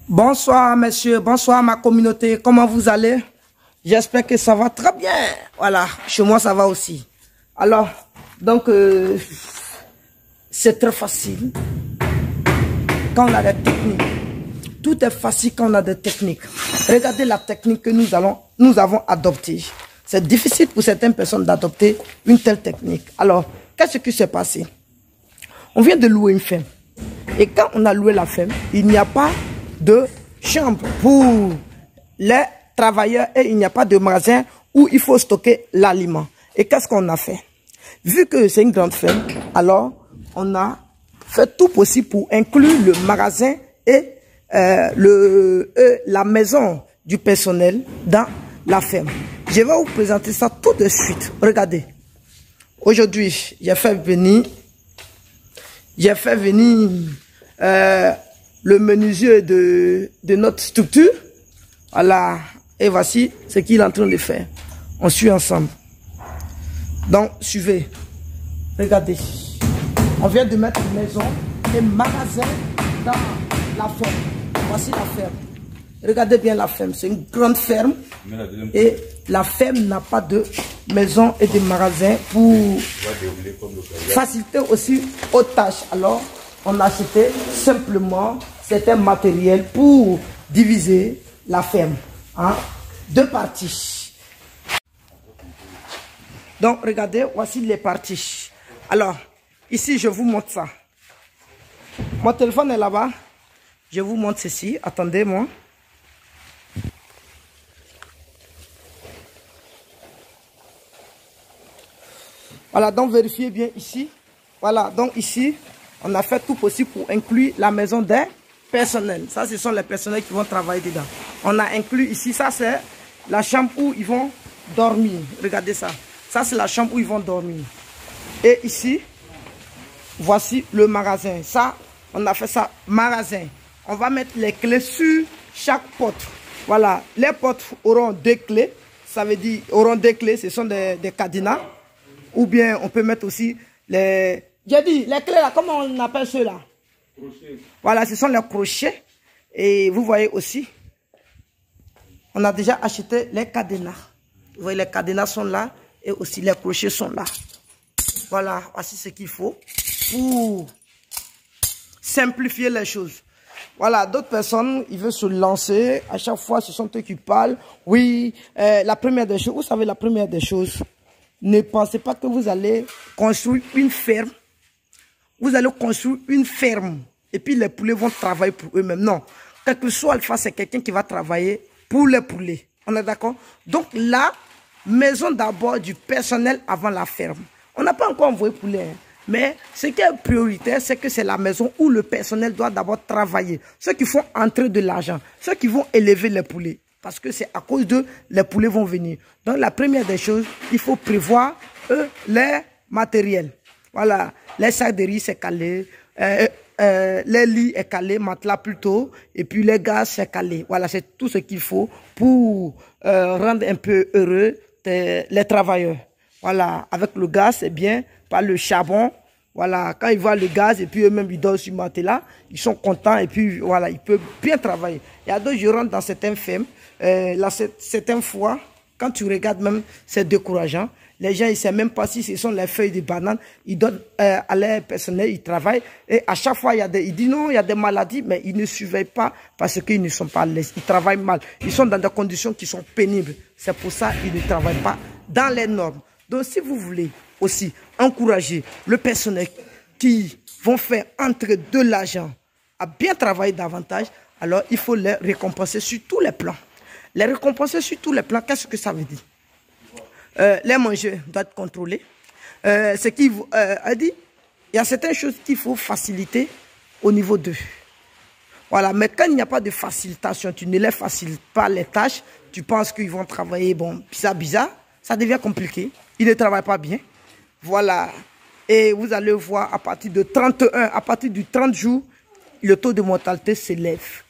Bonsoir messieurs, bonsoir ma communauté, comment vous allez? J'espère que ça va très bien. Voilà, chez moi ça va aussi. Alors, donc, c'est très facile quand on a des techniques. Tout est facile quand on a des techniques. Regardez la technique que nous avons adoptée. C'est difficile pour certaines personnes d'adopter une telle technique. Alors, qu'est-ce qui s'est passé? On vient de louer une ferme. Et quand on a loué la ferme, il n'y a pas de chambre pour les travailleurs et il n'y a pas de magasin où il faut stocker l'aliment. Et qu'est-ce qu'on a fait? Vu que c'est une grande ferme, alors on a fait tout possible pour inclure le magasin et la maison du personnel dans la ferme. Je vais vous présenter ça tout de suite. Regardez. Aujourd'hui, j'ai fait venir le menuisier de notre structure. Voilà. Et voici ce qu'il est en train de faire. On suit ensemble. Donc, suivez. Regardez. On vient de mettre une maison et magasin dans la ferme. Voici la ferme. Regardez bien la ferme. C'est une grande ferme. Et la ferme n'a pas de maison et de magasin pour faciliter aussi aux tâches. Alors, on a acheté simplement certains matériels pour diviser la ferme en deux parties. Donc, regardez, voici les parties. Alors, ici, je vous montre ça. Mon téléphone est là-bas. Je vous montre ceci. Attendez-moi. Voilà, donc vérifiez bien ici. Voilà, donc ici, on a fait tout possible pour inclure la maison des personnels. Ça, ce sont les personnels qui vont travailler dedans. On a inclus ici, ça c'est la chambre où ils vont dormir. Regardez ça. Ça, c'est la chambre où ils vont dormir. Et ici, voici le magasin. Ça, on a fait ça, magasin. On va mettre les clés sur chaque porte. Voilà, les portes auront deux clés. Ça veut dire, auront deux clés, ce sont des cadenas. Ou bien, on peut mettre aussi les... J'ai dit, les clés là, comment on appelle ceux-là? Crochets. Voilà, ce sont les crochets. Et vous voyez aussi, on a déjà acheté les cadenas. Vous voyez, les cadenas sont là. Et aussi, les crochets sont là. Voilà, voici ce qu'il faut pour simplifier les choses. Voilà, d'autres personnes, ils veulent se lancer. À chaque fois, ce sont eux qui parlent. Oui, la première des choses, vous savez, la première des choses, ne pensez pas que vous allez construire une ferme. Vous allez construire une ferme. Et puis les poulets vont travailler pour eux-mêmes. Non. Quel que soit Alpha, c'est quelqu'un qui va travailler pour les poulets. On est d'accord? Donc la maison d'abord du personnel avant la ferme. On n'a pas encore envoyé poulet. Hein. Mais ce qui est prioritaire, c'est que c'est la maison où le personnel doit d'abord travailler. Ceux qui font entrer de l'argent. Ceux qui vont élever les poulets. Parce que c'est à cause d'eux, les poulets vont venir. Donc la première des choses, il faut prévoir les matériels. Voilà, les sacs de riz, c'est calé. Les lits est calé, matelas plutôt. Et puis les gaz, c'est calé. Voilà, c'est tout ce qu'il faut pour rendre un peu heureux les travailleurs. Voilà, avec le gaz, c'est bien. Par le charbon. Voilà, quand ils voient le gaz et puis eux-mêmes ils dorment sur le matelas, ils sont contents et puis voilà, ils peuvent bien travailler. Il y a d'autres, je rentre dans certaines fermes, certaines fois, quand tu regardes même, c'est décourageant. Les gens, ils ne savent même pas si ce sont les feuilles de banane. Ils donnent à leur personnel, ils travaillent. Et à chaque fois, ils disent non, il y a des maladies, mais ils ne surveillent pas parce qu'ils ne sont pas l'aise. Ils travaillent mal. Ils sont dans des conditions qui sont pénibles. C'est pour ça qu'ils ne travaillent pas dans les normes. Donc, si vous voulez aussi encourager le personnel qui vont faire entrer de l'argent à bien travailler davantage, alors il faut les récompenser sur tous les plans. Les récompenser sur tous les plans, qu'est-ce que ça veut dire? Les manger doivent être contrôlés. Ce qui a dit, il y a certaines choses qu'il faut faciliter au niveau d'eux. Voilà, mais quand il n'y a pas de facilitation, tu ne les facilites pas les tâches, tu penses qu'ils vont travailler, bon, bizarre, ça devient compliqué. Ils ne travaillent pas bien. Voilà. Et vous allez voir, à partir de 31, à partir du 30 jours, le taux de mortalité s'élève.